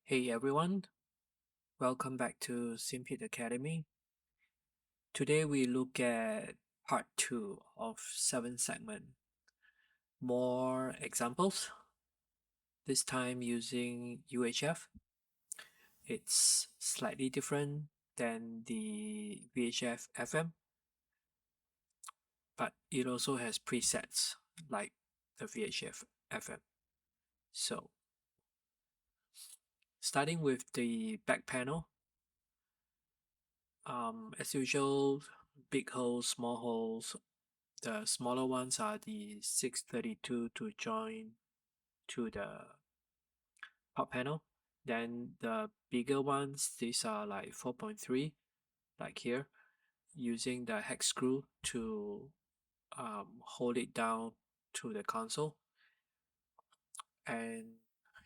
Hey everyone, welcome back to Simpit Academy. Today we look at part 2 of 7 segment. More examples, this time using UHF. It's slightly different than the VHF FM, but it also has presets like the VHF FM. So, starting with the back panel, as usual, big holes, small holes. The smaller ones are the 632 to join to the top panel. Then the bigger ones, these are like 4.3, like here, using the hex screw to hold it down to the console. And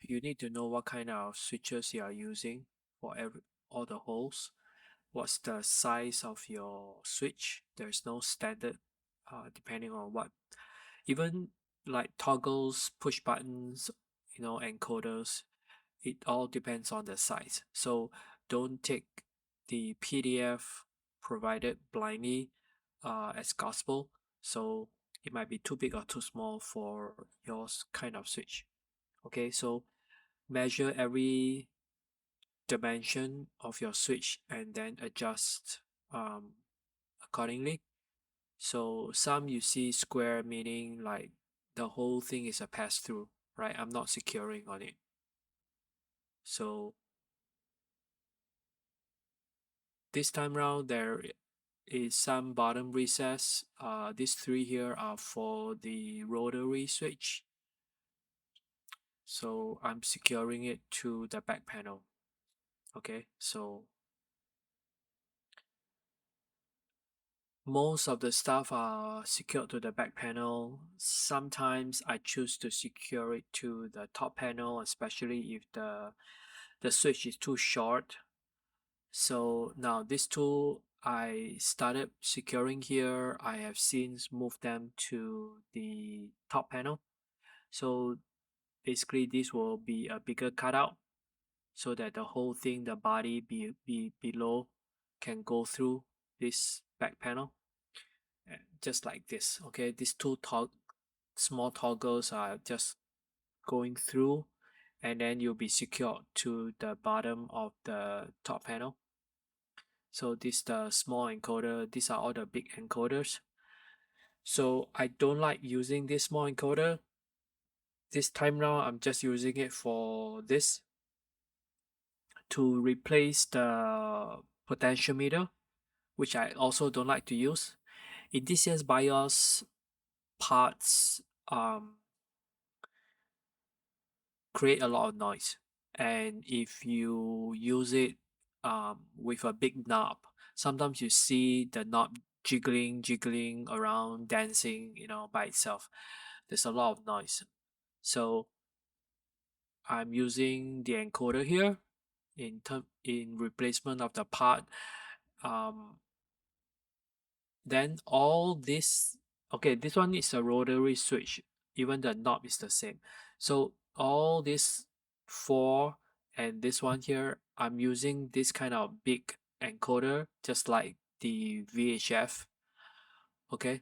you need to know what kind of switches you are using for all the holes. What's the size of your switch? There's no standard depending on what, even like toggles, push buttons, encoders, it all depends on the size. So don't take the PDF provided blindly as gospel. So it might be too big or too small for your kind of switch. Okay, so measure every dimension of your switch and then adjust accordingly. So some you see square, meaning like the whole thing is a pass through, right? I'm not securing on it. So this time round there is some bottom recess. These three here are for the rotary switch. So I'm securing it to the back panel. Okay, so most of the stuff are secured to the back panel. Sometimes I choose to secure it to the top panel, especially if the switch is too short. So now these two I started securing here. I have since moved them to the top panel. So basically this will be a bigger cutout so that the whole thing, the body be below, can go through this back panel. Just like this. Okay, these two small toggles are just going through, and then you'll be secured to the bottom of the top panel. So this the small encoder. These are all the big encoders. So I don't like using this small encoder. This time now I'm just using it for this to replace the potentiometer, which I also don't like to use. In this year's BIOS, parts create a lot of noise, and if you use it with a big knob, sometimes you see the knob jiggling around, dancing, by itself. There's a lot of noise. So I'm using the encoder here in replacement of the part. um then all this, okay, this one is a rotary switch, even the knob is the same. So all this four and this one here, I'm using this kind of big encoder just like the VHF. Okay,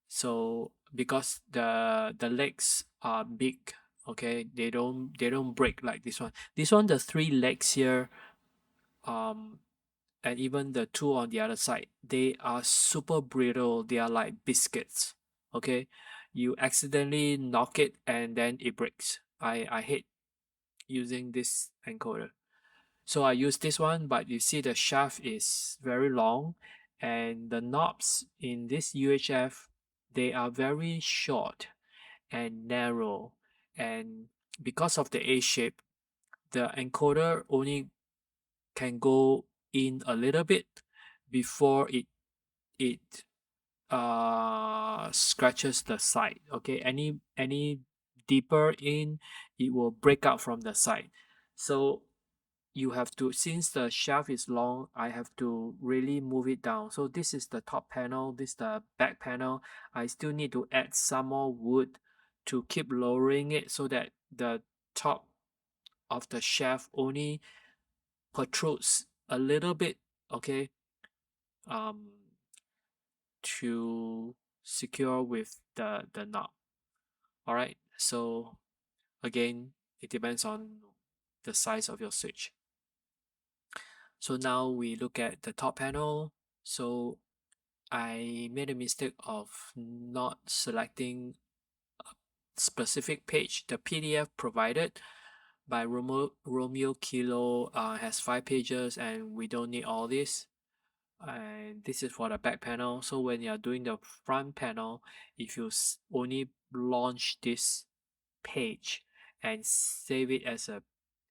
so because the legs are big, okay, they don't break like this one. This one, the three legs here, um and even the two on the other side, they are super brittle. They are like biscuits. Okay, you accidentally knock it and then it breaks. I hate using this encoder. So I use this one, but you see the shaft is very long, and the knobs in this UHF, they are very short and narrow, and because of the A shape, the encoder only can go in a little bit before it scratches the side. Okay, any deeper in, it will break out from the side. So you have to, since the shaft is long, I have to really move it down. So this is the top panel, this is the back panel. I still need to add some more wood to keep lowering it so that the top of the shaft only protrudes a little bit, okay, um, to secure with the knob. All right, so again, it depends on the size of your switch. So now we look at the top panel. So I made a mistake of not selecting a specific page. The PDF provided by Romeo Kilo has 5 pages, and we don't need all this. And this is for the back panel. So when you're doing the front panel, if you only launch this page and save it as a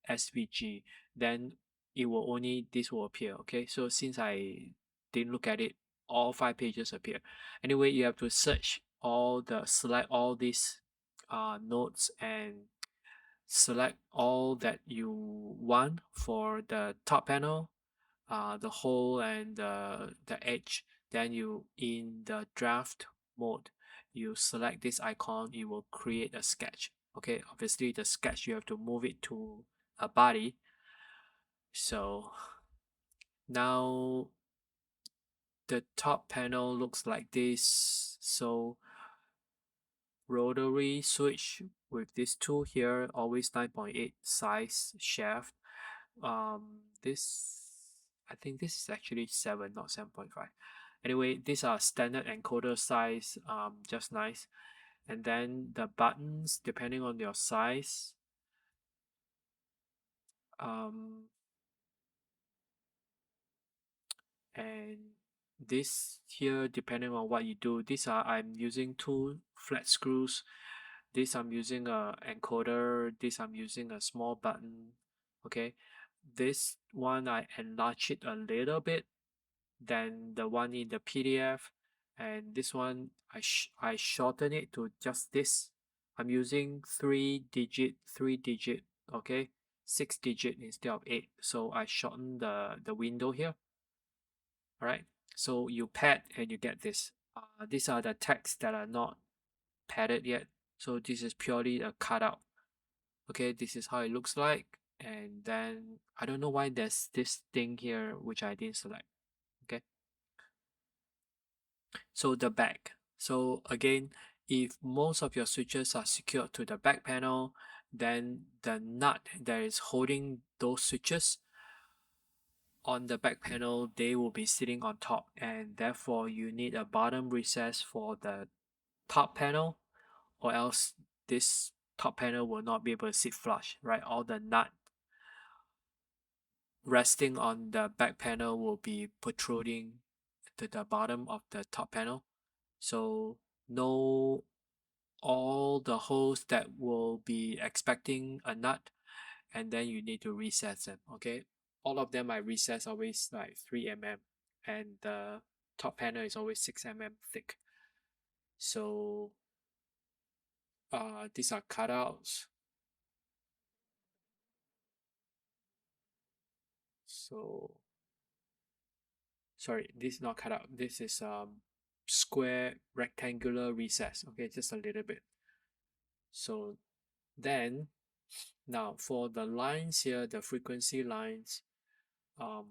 SVG, then it will only this will appear. Okay, so since I didn't look at it, all 5 pages appear. Anyway, you have to select all these nodes and select all that you want for the top panel, the hole and the edge. Then you in the draft mode, you select this icon, it will create a sketch. Okay, obviously the sketch you have to move it to a body. So now the top panel looks like this. So rotary switch with this tool here, always 9.8 size shaft. This I think this is actually 7, not 7.5. Anyway, these are standard encoder size, just nice. And then the buttons, depending on your size, um, and this here, depending on what you do, I'm using 2 flat screws. This I'm using a encoder. This I'm using a small button. Okay, this one I enlarge it a little bit than the one in the PDF, and this one I shorten it to just this. I'm using 3 digit, okay, 6 digit instead of 8. So I shorten the window here. All right. So you pad and you get this. These are the texts that are not padded yet. So this is purely a cutout. Okay, this is how it looks like. And then I don't know why there's this thing here which I didn't select. Okay. So the back. So again, if most of your switches are secured to the back panel, then the nut that is holding those switches on the back panel, they will be sitting on top, and therefore you need a bottom recess for the top panel, or else this top panel will not be able to sit flush, right? All the nut resting on the back panel will be protruding to the bottom of the top panel. So no, all the holes that will be expecting a nut, and then you need to recess them. Okay, all of them I recess always like 3 mm, and the top panel is always 6 mm thick. So these are cutouts. So sorry, this is not cutout. This is square rectangular recess. Okay, just a little bit. So then now for the lines here, the frequency lines, um,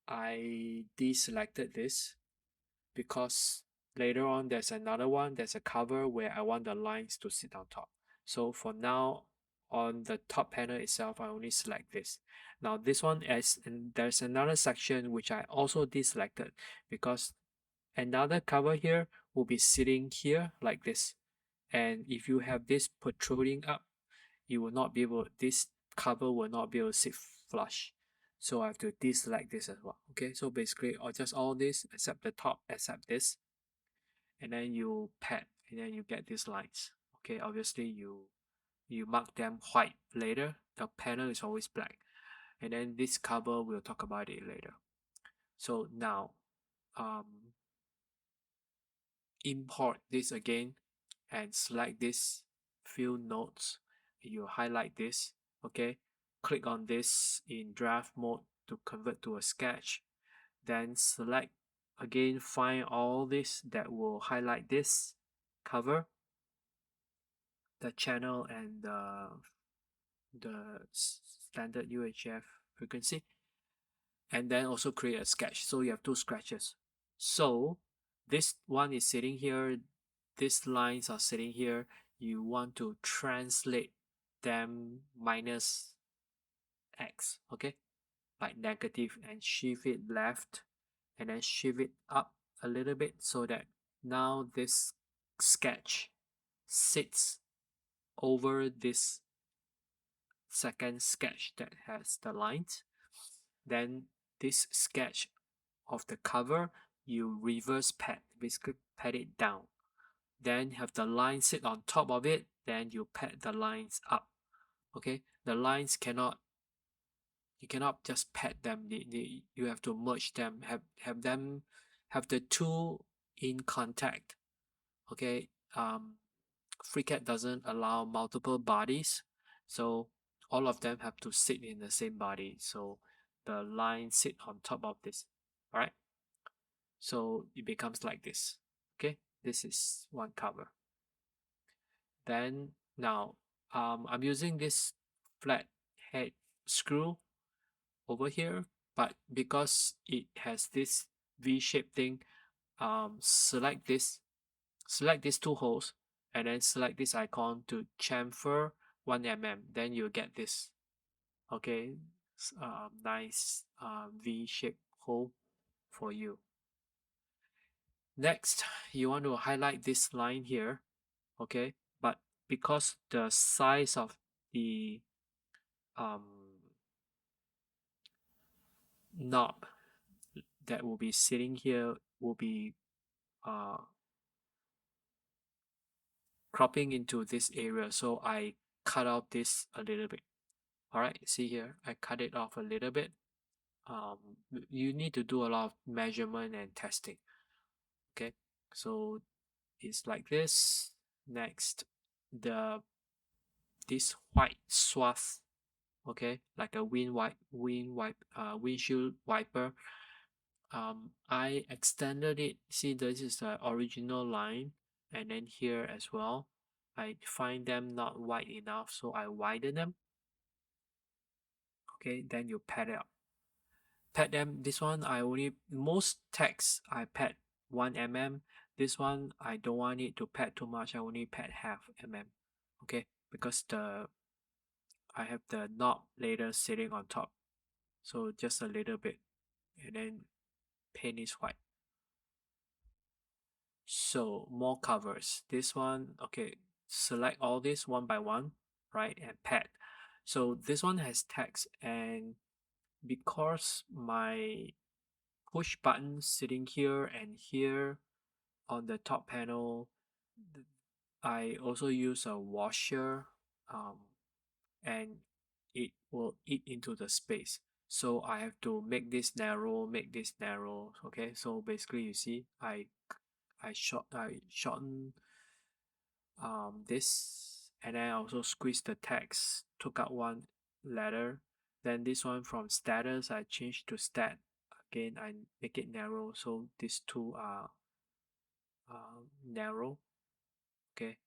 I deselected this because later on there's another one, there's a cover where I want the lines to sit on top. So for now, on the top panel itself, I only select this. Now this one and there's another section which I also deselected because another cover here will be sitting here like this. And if you have this protruding up, you will not be able, this cover will not be able to sit flush. So I have to deselect this as well. Okay, so basically, or just all this except the top, except this, and then you pad, and then you get these lines. Okay, obviously you mark them white later. The panel is always black, and then this cover we'll talk about it later. So now, um, import this again and select this few nodes. You highlight this, okay, click on this in draft mode to convert to a sketch, then select again, find all this that will highlight this cover, the channel and the standard UHF frequency, and then also create a sketch. So you have two sketches. So this one is sitting here, these lines are sitting here. You want to translate them minus x, okay, like negative, and shift it left and then shift it up a little bit so that now this sketch sits over this second sketch that has the lines. Then this sketch of the cover, you reverse pat, basically pat it down. Then have the line sit on top of it, then you pat the lines up. Okay, the lines cannot, you cannot just pat them, you have to merge them, have them, have the two in contact. Okay, FreeCAD doesn't allow multiple bodies, so all of them have to sit in the same body, so the line sit on top of this. All right, so it becomes like this. Okay, this is one cover. Then now I'm using this flat head screw over here, but because it has this V-shaped thing, select these two holes and then select this icon to chamfer 1 mm, then you get this. Okay, nice V-shaped hole for you. Next, you want to highlight this line here, okay, but because the size of the um, knob that will be sitting here will be uh, cropping into this area, so I cut out this a little bit. All right, see here, I cut it off a little bit. um, you need to do a lot of measurement and testing. Okay, so it's like this. Next, the this white swath, okay, like a windshield wiper. I extended it. See, this is the original line, and then here as well. I find them not wide enough, so I widen them. Okay, then you pad it up. Pad them. This one I only, most text I pad 1 mm. This one I don't want it to pad too much. I only pad half mm. Okay, because I have the knob later sitting on top, so just a little bit, and then paint is white. So more covers. This one, okay, select all this one by one, right, and pad. So this one has text, and because my push button sitting here and here on the top panel, I also use a washer, and it will eat into the space. So I have to make this narrow, make this narrow. Okay, so basically you see, I shorten this, and then I also squeeze the text, took out one letter. Then this one from status I change to stat. Again, I make it narrow, so these two are narrow. Okay,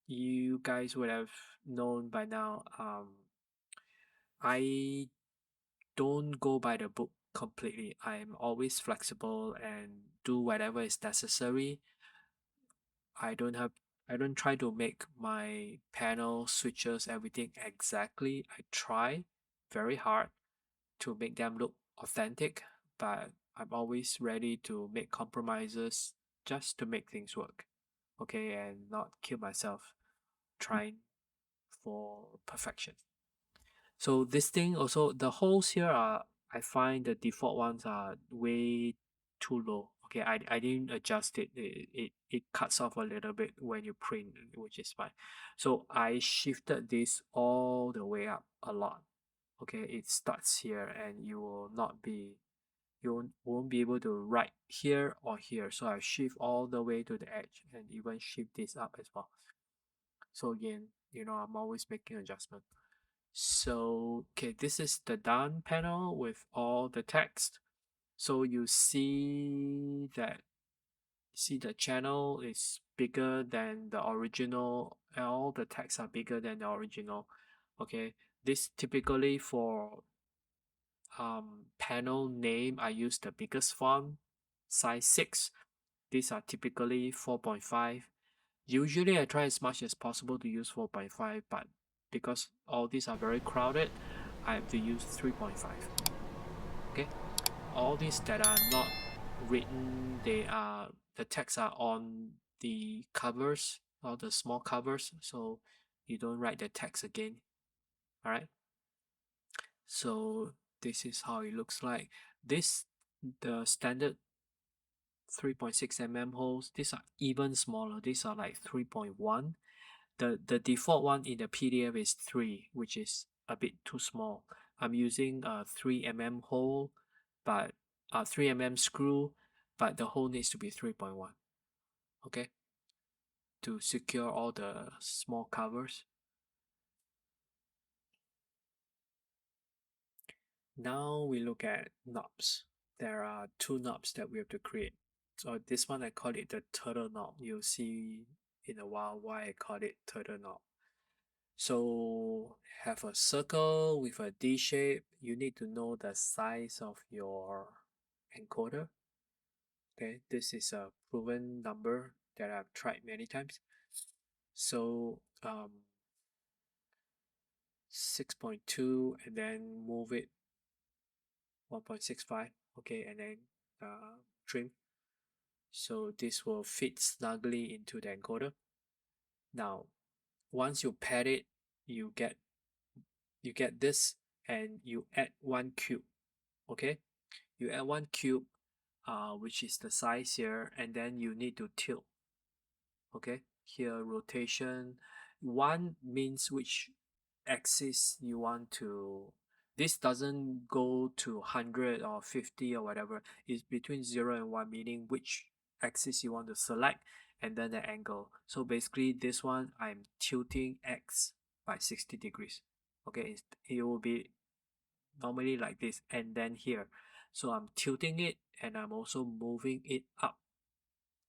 you guys would have known by now. I don't go by the book completely. I'm always flexible and do whatever is necessary. I don't have I don't try to make my panel switches everything exactly. I try very hard to make them look authentic, but I'm always ready to make compromises just to make things work. Okay, and not kill myself trying for perfection. So this thing also, the holes here are, I find the default ones are way too low. Okay, I didn't adjust it. It cuts off a little bit when you print, which is fine. So I shifted this all the way up a lot. Okay, it starts here and you will not be, you won't be able to write here or here. So I shift all the way to the edge and even shift this up as well. So again, I'm always making adjustment. So, okay, this is the done panel with all the text. So you see the channel is bigger than the original, all the text are bigger than the original. Okay, this typically for panel name, I use the biggest font, size 6. These are typically 4.5. Usually I try as much as possible to use 4.5, but because all these are very crowded, I have to use 3.5. Okay, all these that are not written, the text are on the covers or the small covers, so you don't write the text again. All right, so this is how it looks like. This the standard 3.6 holes. These are even smaller. These are like 3.1. The default one in the PDF is 3, which is a bit too small. I'm using a 3 hole, but 3 screw, but the hole needs to be 3.1. Okay, to secure all the small covers. Now we look at knobs. There are two knobs that we have to create. So this one I call it the turtle knob. You'll see in a while why I call it turtle knob. So have a circle with a D shape. You need to know the size of your encoder. Okay, this is a proven number that I've tried many times. So 6.2 and then move it 1.65. Okay, and then trim. So this will fit snugly into the encoder. Now, once you pad it, you get this, and you add 1 cube. Okay, you add 1 cube, which is the size here, and then you need to tilt. Okay, here rotation 1 means which axis you want to. This doesn't go to 100 or 50 or whatever. It's between 0 and 1, meaning which axis you want to select and then the angle. So basically this one I'm tilting X by 60 degrees. Okay, it will be normally like this, and then here. So I'm tilting it and I'm also moving it up.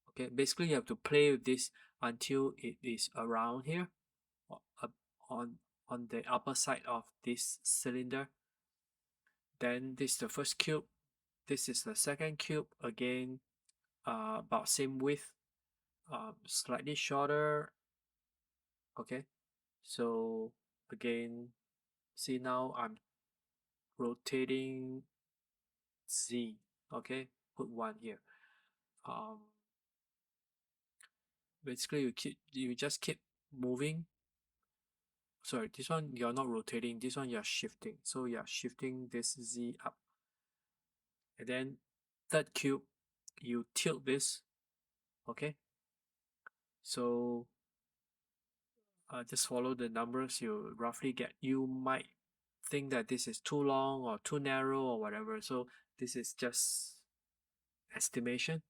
Okay, basically you have to play with this until it is around here, on on the upper side of this cylinder. Then this is the first cube, this is the second cube. Again, about same width, slightly shorter. Okay, so again, see now I'm rotating Z. Okay, put 1 here. um Basically you just keep moving. Sorry, this one you're not rotating, this one you're shifting. So you're shifting this Z up. And then third cube, you tilt this. Okay, so just follow the numbers, you roughly get. You might think that this is too long or too narrow or whatever, so this is just estimation.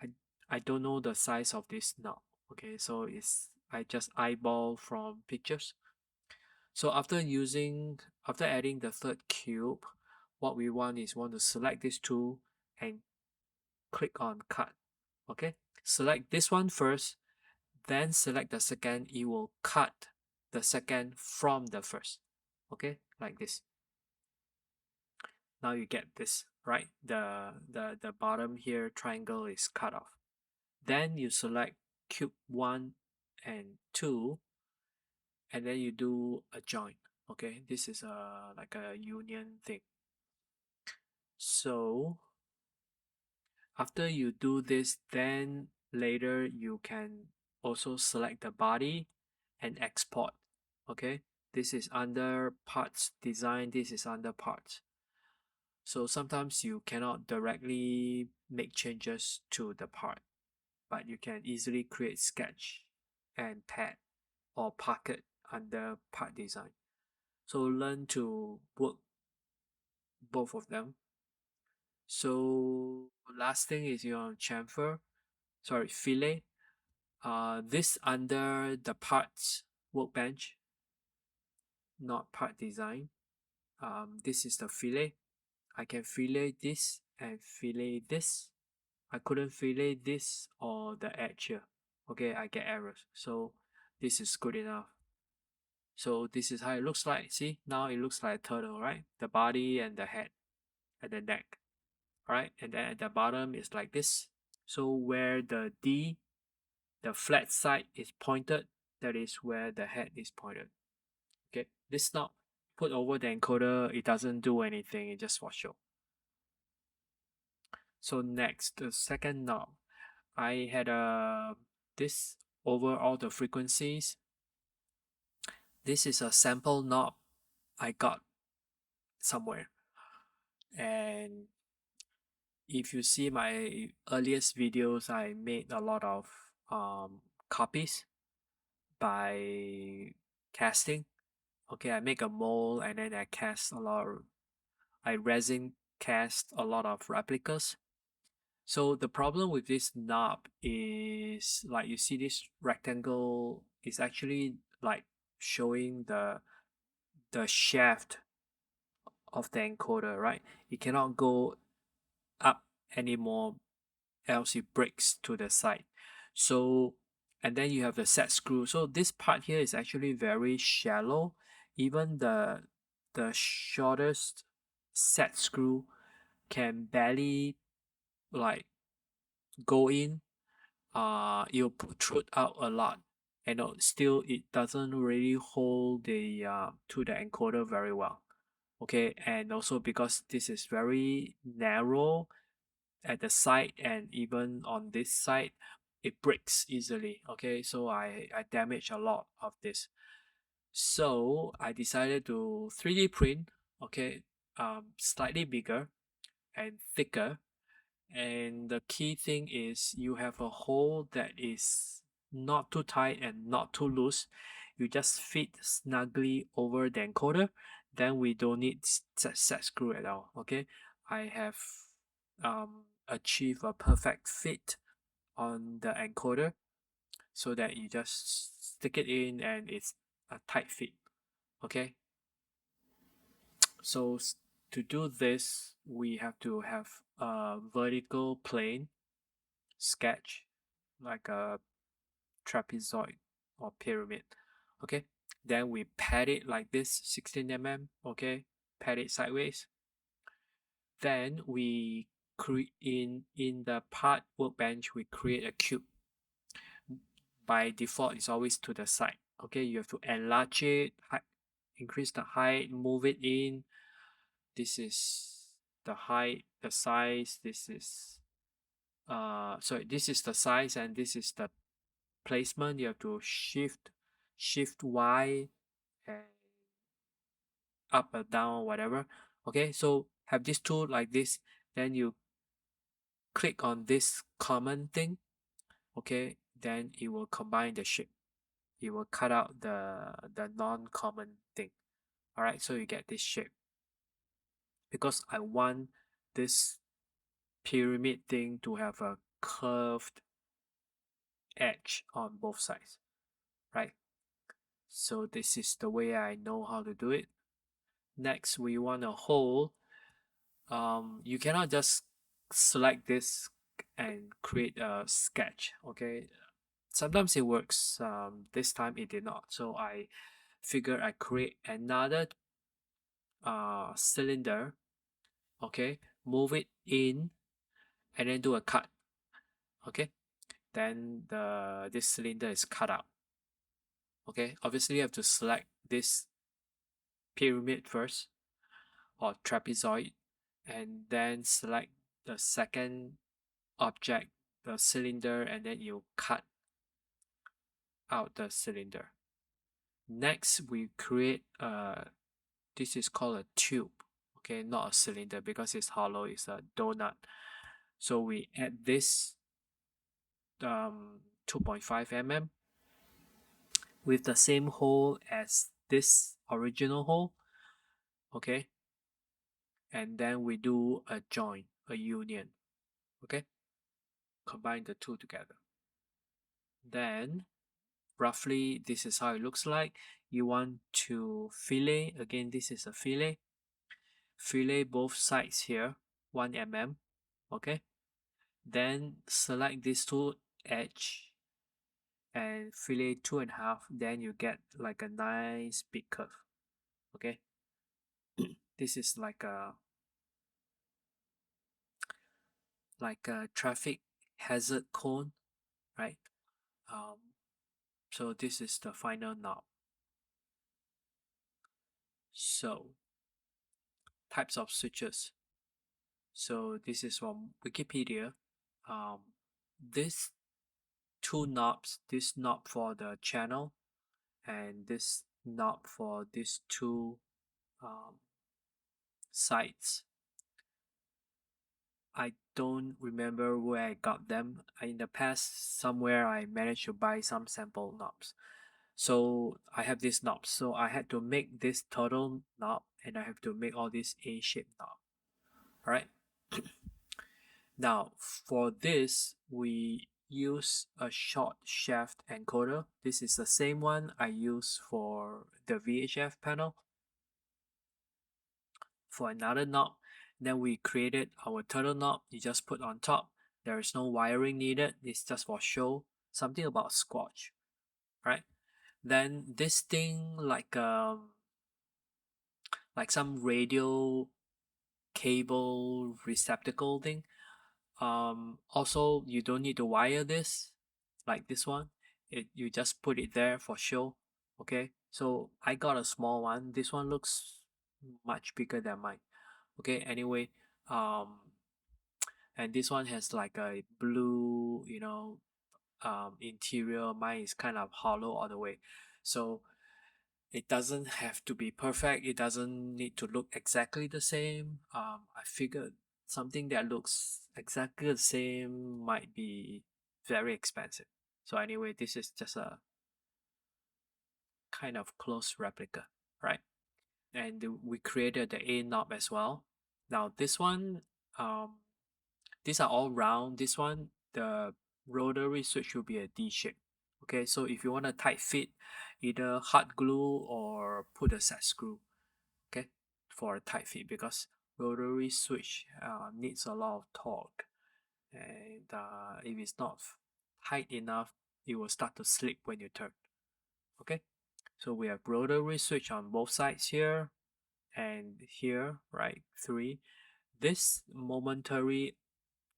I I don't know the size of this now. Okay, so I just eyeball from pictures. So after adding the third cube, what we want is to select these two and click on cut. Okay, select this one first, then select the second. It will cut the second from the first. Okay, like this. Now you get this, right? The bottom here triangle is cut off. Then you select cube 1 and 2, and then you do a join. Okay, this is like a union thing. So after you do this, then later you can also select the body and export. Okay, this is under parts design, this is under parts. So sometimes you cannot directly make changes to the part, but you can easily create sketch and pad or park it under part design. So learn to work both of them. So last thing is your chamfer, sorry, fillet. This under the parts workbench, not part design. This is the fillet. I can fillet this and fillet this. I couldn't fillet this or the edge here. Okay, I get errors. So this is good enough. So this is how it looks like. See, now it looks like a turtle, right? The body and the head and the neck, right? And then at the bottom is like this. So where the D, the flat side is pointed, that is where the head is pointed. Okay, this knob put over the encoder, it doesn't do anything, it just for show. So next, the second knob, I had this over all the frequencies. This is a sample knob I got somewhere, and if you see my earliest videos, I made a lot of copies by casting. Okay, I make a mold and then I cast a lot. I resin cast a lot of replicas. So the problem with this knob is like you see this rectangle is actually like showing the shaft of the encoder, right? It cannot go up anymore, else it breaks to the side. So, and then you have the set screw. So this part here is actually very shallow. Even the shortest set screw can barely like go in. It'll protrude out a lot, and still it doesn't really hold the to the encoder very well. Okay, and also because this is very narrow at the side and even on this side, it breaks easily. Okay, so I damage a lot of this. So I decided to 3D print, okay, slightly bigger and thicker. And the key thing is you have a hole that is not too tight and not too loose. You just fit snugly over the encoder. Then we don't need set screw at all. Okay, I have achieved a perfect fit on the encoder so that you just stick it in and it's a tight fit. Okay, so to do this, we have to have a vertical plane sketch like a trapezoid or pyramid. Okay, then we pat it like this 16 mm. Okay, pat it sideways. Then we create in the part workbench, we create a cube. By default, it's always to the side. Okay, you have to enlarge it, increase the height, move it in. This is the height, the size. This is sorry, this is the size and this is the placement. You have to shift Y and up or down, whatever. Okay, so have this tool like this, then you click on this common thing. Okay, then it will combine the shape. It will cut out the non-common thing. All right, so you get this shape because I want this pyramid thing to have a curved edge on both sides, right? So this is the way I know how to do it. Next, we want a hole. You cannot just select this and create a sketch. Okay, sometimes it works. This time it did not. So I figured I create another cylinder. Okay, move it in and then do a cut. Okay, then this cylinder is cut out. Okay, obviously you have to select this pyramid first or trapezoid and then select the second object, the cylinder, and then you cut out the cylinder. Next, we create this is called a tube. Okay, not a cylinder because it's hollow, it's a donut. So we add this 2.5 mm with the same hole as this original hole. Okay, and then we do a join, a union. Okay, combine the two together. Then roughly this is how it looks like. You want to fillet, again this is a fillet both sides here 1 mm. Okay, then select these two edge and fillet 2.5, then you get like a nice big curve. Okay, this is like a traffic hazard cone, right? Um, so this is the final knob. So types of switches. So this is from Wikipedia. Um, this two knobs, this knob for the channel and this knob for these two um, sides. I don't remember where I got them. In the past, somewhere I managed to buy some sample knobs. So I have this knob. So I had to make this turtle knob and I have to make all these A-shaped knob. Alright. Now for this, we use a short shaft encoder. This is the same one I use for the VHF panel. For another knob, then we created our turtle knob. You just put on top. There is no wiring needed. It's just for show. Something about squash, right? Then this thing like some radio cable receptacle thing. Also you don't need to wire this like this one. You just put it there for show. Okay, so I got a small one. This one looks much bigger than mine. Okay, anyway, um and this one has like a blue, interior. Mine is kind of hollow all the way, so it doesn't have to be perfect. It doesn't need to look exactly the same. I figured something that looks exactly the same might be very expensive. So anyway, this is just a kind of close replica, right? And we created the A knob as well. Now this one, um, these are all round. This one, the rotary switch will be a D shape. Okay, so if you want a tight fit, either hot glue or put a set screw. Okay, for a tight fit, because rotary switch needs a lot of torque, and if it's not tight enough, it will start to slip when you turn. Okay, so we have rotary switch on both sides here and here, right? Three. This momentary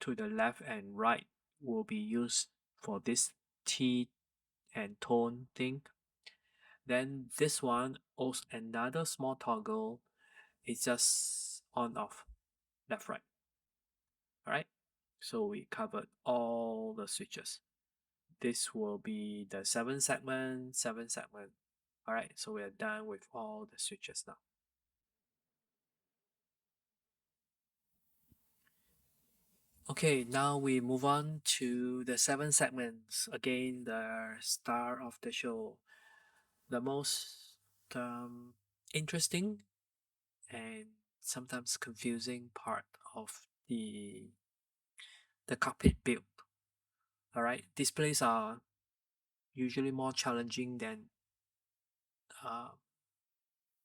to the left and right will be used for this T and tone thing. Then this one, also another small toggle, is just on off, left right. Alright, so we covered all the switches. This will be the 7 segment. Alright, so we are done with all the switches now. Okay, now we move on to the 7 segments. Again, the star of the show. The most um, interesting and sometimes confusing part of the cockpit build. Alright, displays are usually more challenging than uh,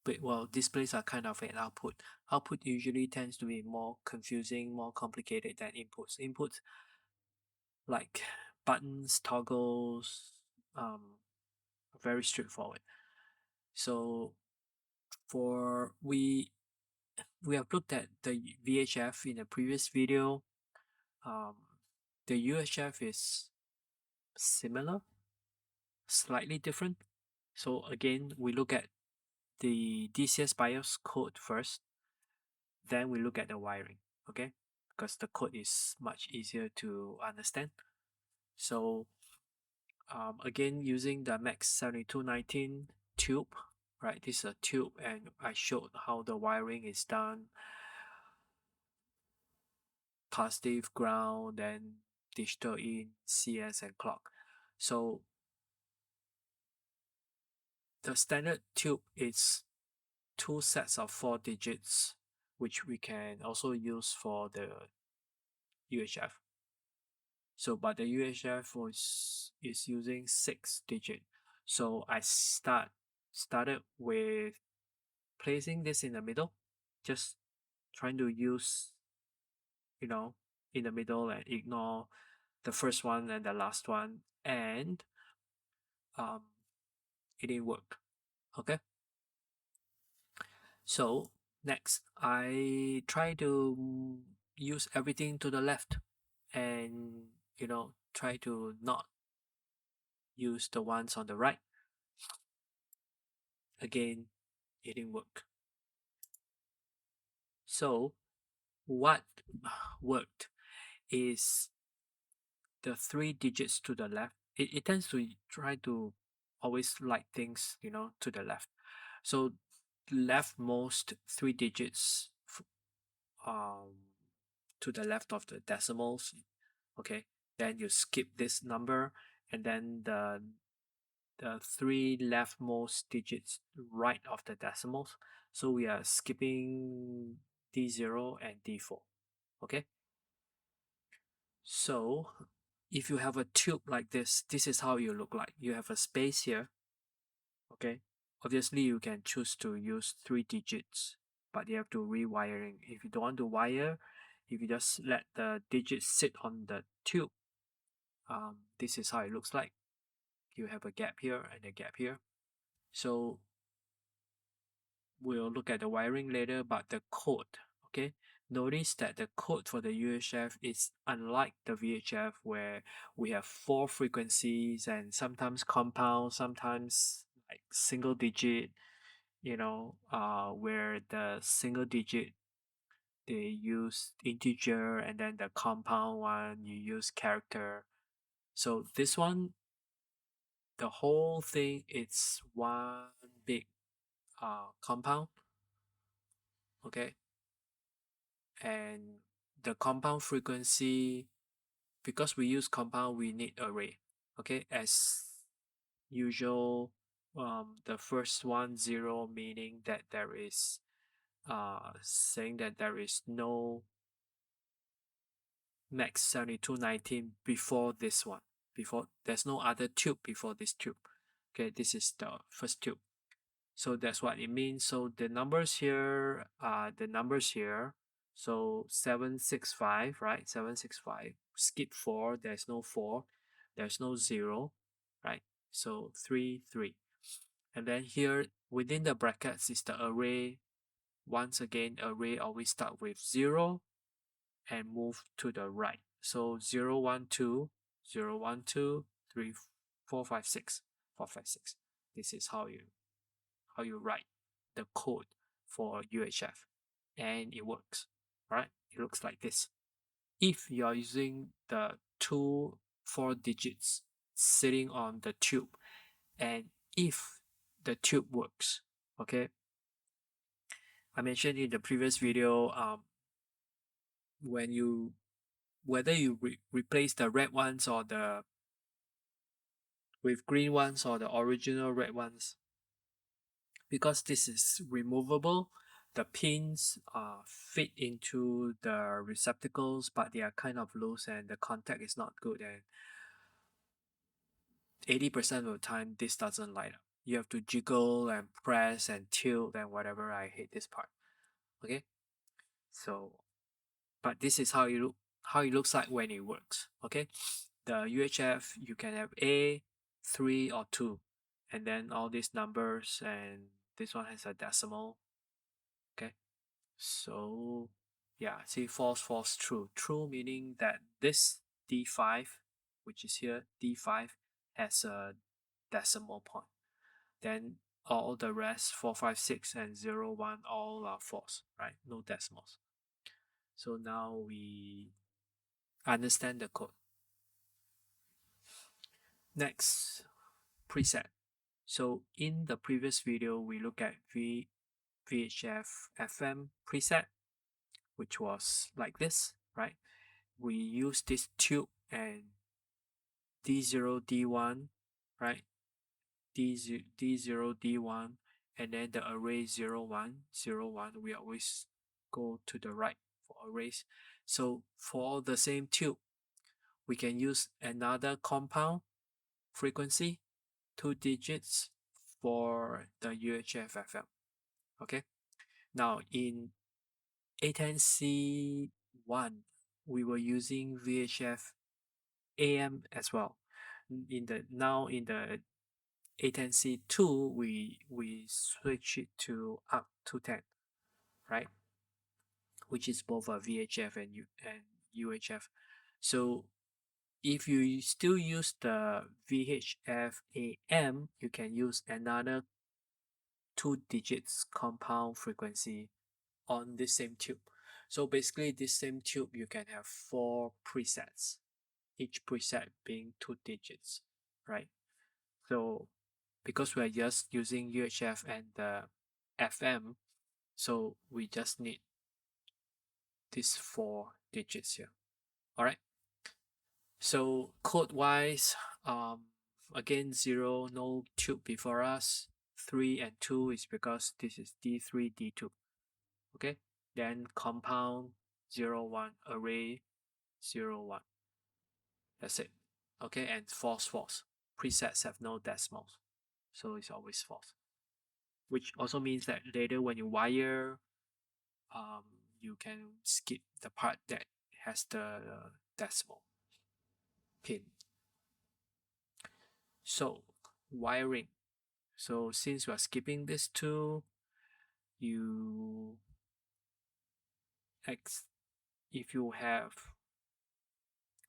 but well, displays are kind of an output. Output usually tends to be more confusing, more complicated than inputs. Inputs like buttons, toggles, very straightforward. So for we have looked at the VHF in a previous video. Um, the UHF is similar, slightly different. So again, we look at the DCS BIOS code first, then we look at the wiring, okay? Because the code is much easier to understand. So again, using the Max 7219 tube, right? This is a tube, and I showed how the wiring is done. Positive, ground, then digital in, CS, and clock. So the standard tube is two sets of 4 digits, which we can also use for the UHF. So, but the UHF is using 6 digit. So I started with placing this in the middle, just trying to use, in the middle and ignore the first one and the last one. And um, it didn't work. Okay, so next I try to use everything to the left, and try to not use the ones on the right. Again, it didn't work. So what worked is the 3 digits to the left. It tends to try to always like things, to the left. So leftmost 3 digits um, to the left of the decimals. Okay, then you skip this number, and then the 3 leftmost digits right of the decimals. So we are skipping D0 and D4. Okay, so if you have a tube like this is how you look like. You have a space here. Okay, obviously you can choose to use 3 digits, but you have to rewiring. If you don't want to wire, if you just let the digits sit on the tube, this is how it looks like. You have a gap here and a gap here. So we'll look at the wiring later, but the code, okay? Notice that the code for the UHF is unlike the VHF, where we have 4 frequencies and sometimes compound, sometimes like single digit, where the single digit they use integer, and then the compound one you use character. So this one, the whole thing, it's one big compound, okay? And the compound frequency, because we use compound, we need array, okay? As usual, the first one 0, meaning that there is saying that there is no max 7219 before this one. Before, there's no other tube before this tube. Okay, this is the first tube. So that's what it means. So the numbers here are the numbers here. So 765, right? 765. Skip 4. There's no 4. There's no 0, right? So 3, 3. And then here within the brackets is the array. Once again, array always start with 0 and move to the right. So 0, 1, 2, 0, 1, 2, 3, 4, 5, 6, 4, 5, 6. This is how you write the code for UHF, and it works. Right? It looks like this. If you are using the 4 digits sitting on the tube, and if the tube works, okay, I mentioned in the previous video, when you whether you replace the red ones or the with green ones or the original red ones, because this is removable, the pins fit into the receptacles, but they are kind of loose and the contact is not good, and 80% of the time this doesn't light up. You have to jiggle and press and tilt and whatever. I hate this part. Okay, so but this is how it looks like when it works. Okay, the UHF, you can have A, 3 or 2, and then all these numbers, and this one has a decimal. Okay, so yeah, see, false, false, true. True meaning that this D5, which is here, D5 has a decimal point. Then all the rest, 4, 5, 6 and 0, 1, all are false, right? No decimals. So now we understand the code. Next, preset. So in the previous video, we look at VHF FM preset, which was like this, right? We use this tube and D0, D1, right? D0, D0, D1, and then the array 0, 1, 0, 1. We always go to the right for arrays. So for the same tube, we can use another compound frequency, 2 digits for the UHF FM. Okay. Now in A-10C 1, we were using VHF AM as well. In the A-10C 2, we switch it to up to 10, right? Which is both a VHF and UHF. So if you still use the VHF AM, you can use another 2 digits compound frequency on the same tube. So basically, this same tube you can have 4 presets, each preset being 2 digits, right? So because we're just using UHF and the FM, so we just need these 4 digits here. All right. So code wise, again 0, no tube before us. 3 and 2 is because this is D3, D2. Okay. Then compound 0, 1, array 0, 1. That's it. Okay. And false, false. Presets have no decimals, so it's always false. Which also means that later when you wire, um, you can skip the part that has the decimal pin. So wiring. So since we are skipping this two, you if you have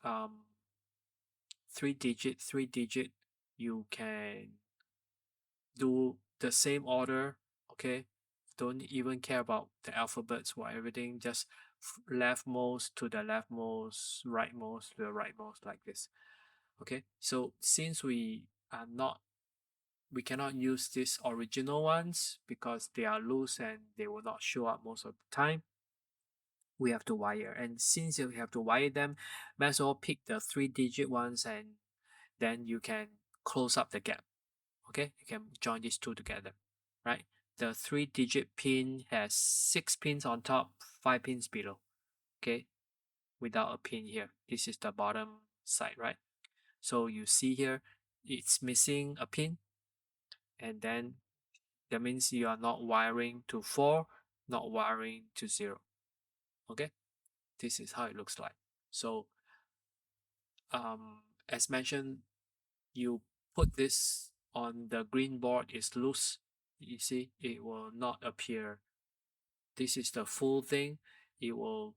um 3 digit, you can do the same order. Okay, don't even care about the alphabets or everything. Just leftmost to the leftmost, rightmost to the rightmost, like this. Okay, so since we cannot use these original ones because they are loose and they will not show up most of the time, we have to wire. And since you have to wire them, might as well pick the 3 digit ones, and then you can close up the gap. Okay, you can join these two together, right? The 3 digit pin has 6 pins on top, 5 pins below. Okay, without a pin here. This is the bottom side, right? So you see here, it's missing a pin, and then that means you are not wiring to 4, not wiring to 0. Okay, this is how it looks like. So as mentioned, you put this on the green board is loose. You see, it will not appear. This is the full thing. It will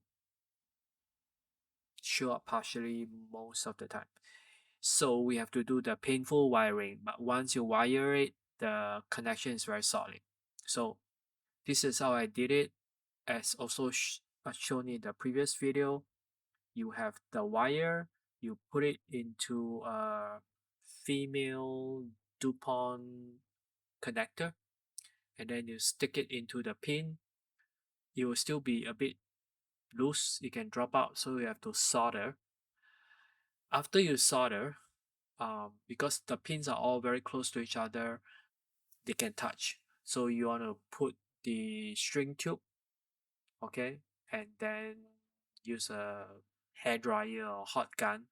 show up partially most of the time. So we have to do the painful wiring. But once you wire it, the connection is very solid. So this is how I did it. As also shown in the previous video, you have the wire, you put it into a female DuPont connector, and then you stick it into the pin. It will still be a bit loose, it can drop out, so you have to solder. After you solder, because the pins are all very close to each other, they can touch. So you want to put the string tube, okay, and then use a hair dryer or hot gun,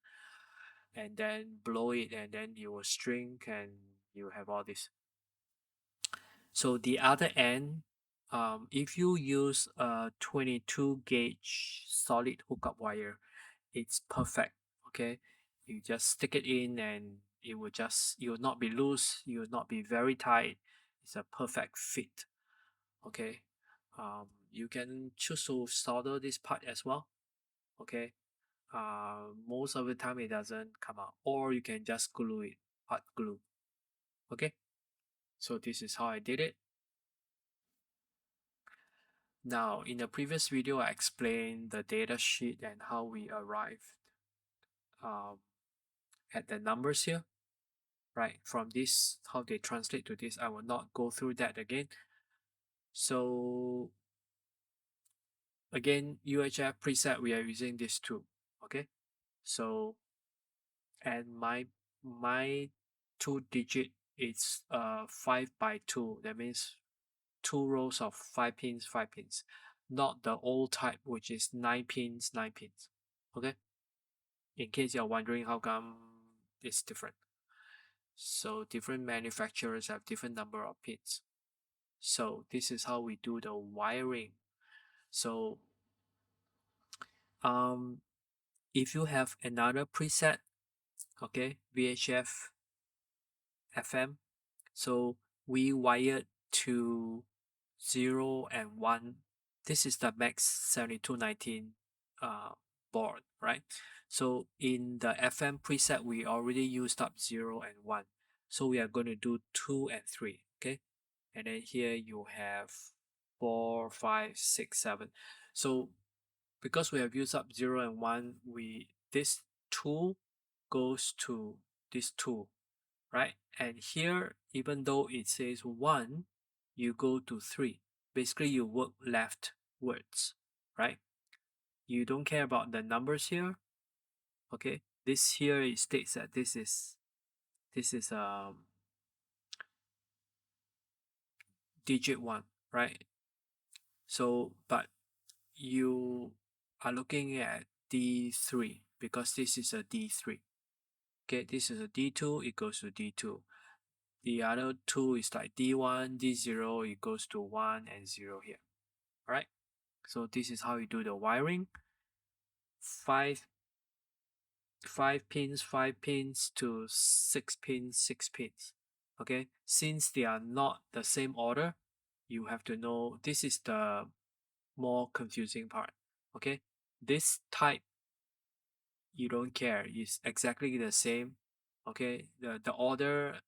and then blow it, and then you will string, and you have all this. So the other end, if you use a 22 gauge solid hookup wire, it's perfect. Okay, you just stick it in, and it will not be loose, it will not be very tight. It's a perfect fit. Okay, you can choose to solder this part as well. Okay, most of the time it doesn't come out, or you can just glue it, hot glue. Okay, so this is how I did it. Now, in the previous video, I explained the data sheet and how we arrived um, at the numbers here, right? From this, how they translate to this, I will not go through that again. So again, UHF preset, we are using this two, okay? So, and my 2 digit is 5 by 2. That means 2 rows of 5 pins, 5 pins, not the old type, which is 9 pins, 9 pins. Okay, in case you're wondering how come it's different. So different manufacturers have different number of pins. So this is how we do the wiring. So um, if you have another preset, okay, VHF, FM, So we wired to 0 and 1. This is the Max 7219 board, right? So in the FM preset, we already used up 0 and 1. So we are going to do 2 and 3, okay? And then here you have 4, 5, 6, 7. So because we have used up 0 and 1, this 2 goes to this 2, right? And here, even though it says 1, you go to 3. Basically, you work leftwards, right? You don't care about the numbers here, okay? This here, it states that this is digit 1, right? So, but you are looking at D3 because this is a D3. Okay, this is a D2, it goes to D2. The other two is like D1, D0, it goes to 1 and 0 here. Alright, so this is how you do the wiring. Five pins, 5 pins to 6 pins, 6 pins. Okay, since they are not the same order, you have to know this is the more confusing part. Okay, this type you don't care, it's exactly the same. Okay, the order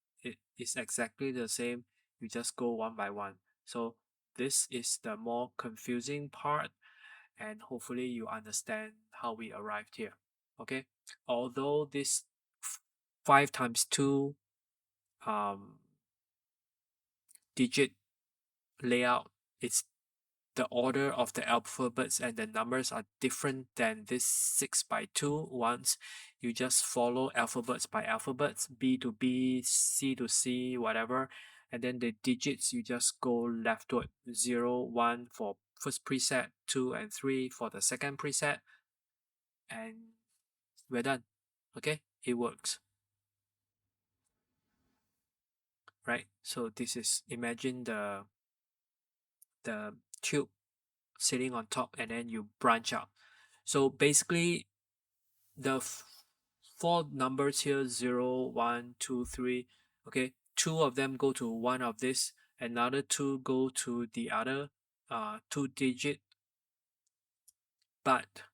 is exactly the same, you just go one by one. So this is the more confusing part, and hopefully you understand how we arrived here. Okay, although this 5 times 2 um digit layout, it's the order of the alphabets and the numbers are different than this 6 by 2 ones. You just follow alphabets by alphabets, B to B, C to C, whatever. And then the digits, you just go leftward, 0, 1 for first preset, 2 and 3 for the second preset. And we're done. Okay, it works. Right? So this is, imagine the tube sitting on top and then you branch out. So basically the four numbers here 0, 1, 2, 3. Okay, two of them go to one of this, another two go to the other 2 digit, but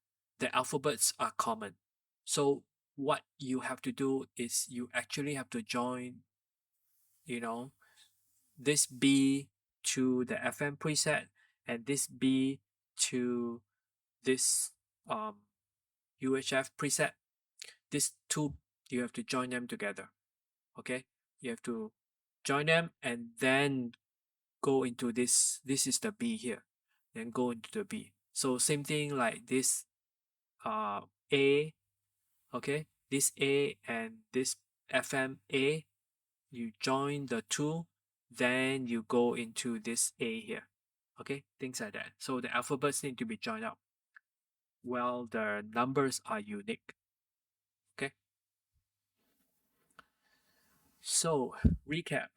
the alphabets are common. So what you have to do is you actually have to join, you know, this B to the FM preset and this B to this UHF preset. These two, you have to join them together. Okay, you have to join them and then go into this is the B here, then go into the B. So same thing like this A, okay, this A and this FMA, you join the two, then you go into this A here. Okay, things like that. So the alphabets need to be joined up. Well, the numbers are unique. Okay, so recap.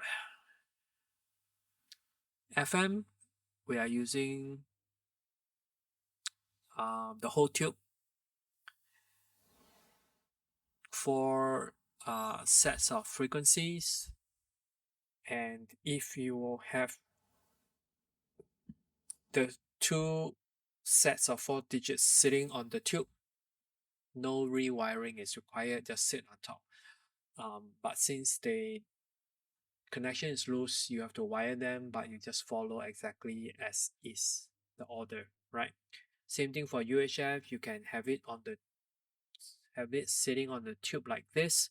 FM, we are using the whole tube for sets of frequencies. And if you have the two sets of 4 digits sitting on the tube, no rewiring is required, just sit on top. But since the connection is loose, you have to wire them, but you just follow exactly as is the order, right? Same thing for UHF, you can have it sitting on the tube like this,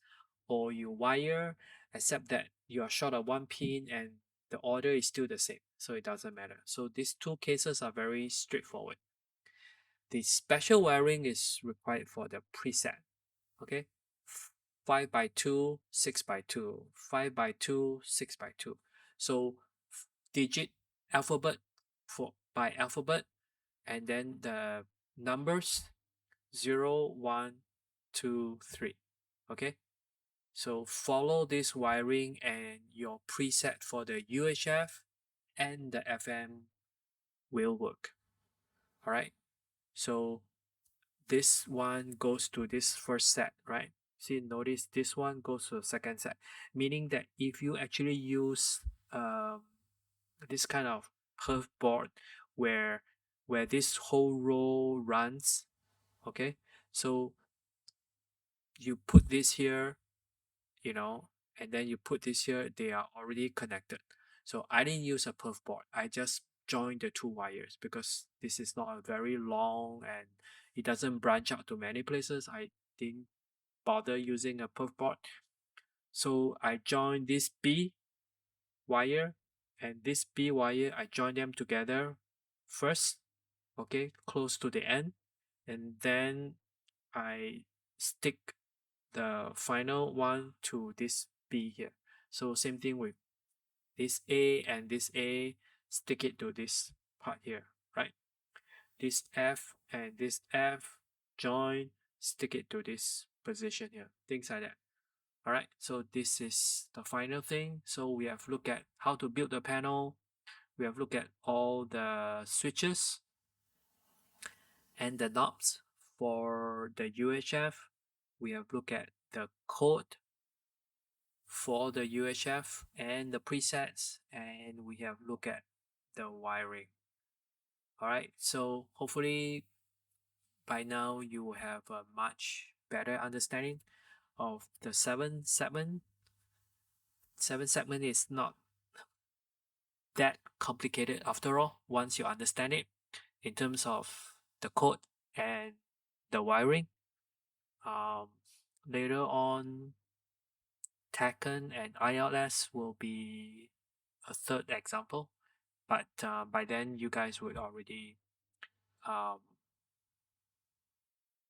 or you wire, except that you are short of 1 pin and the order is still the same, so it doesn't matter. So these two cases are very straightforward. The special wiring is required for the preset. Okay, 5 by 2, 6 by 2, 5 by 2, 6 by 2. So digit alphabet for by alphabet, and then the numbers 0, 1, 2, 3. Okay, so follow this wiring and your preset for the UHF and the FM will work. All right, so this one goes to this first set, right? See, notice this one goes to the second set, meaning that if you actually use this kind of perf board where this whole row runs, okay, so you put this here, you know, and then you put this here, they are already connected. So I didn't use a perf board. I just joined the two wires because this is not a very long and it doesn't branch out to many places. I didn't bother using a perf board. So I joined this B wire and this B wire, I join them together first, okay, close to the end, and then I stick the final one to this B here. So same thing with this A and this A, stick it to this part here, right? This F and this F, join, stick it to this position here, things like that. All right, so this is the final thing. So we have looked at how to build the panel. We have looked at all the switches and the knobs for the UHF. We have looked at the code for the UHF and the presets, and we have looked at the wiring. All right, so hopefully by now you will have a much better understanding of the seven segment. Seven segment is not that complicated after all once you understand it in terms of the code and the wiring. Um, Later on, Tekken and ILS will be a third example, but by then you guys would already um,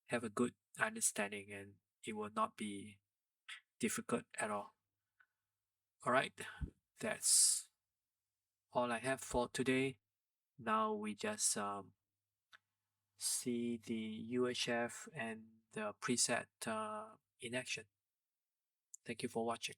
have a good understanding and it will not be difficult at all. All right, that's all I have for today. Now we just see the UHF and the preset in action. Thank you for watching.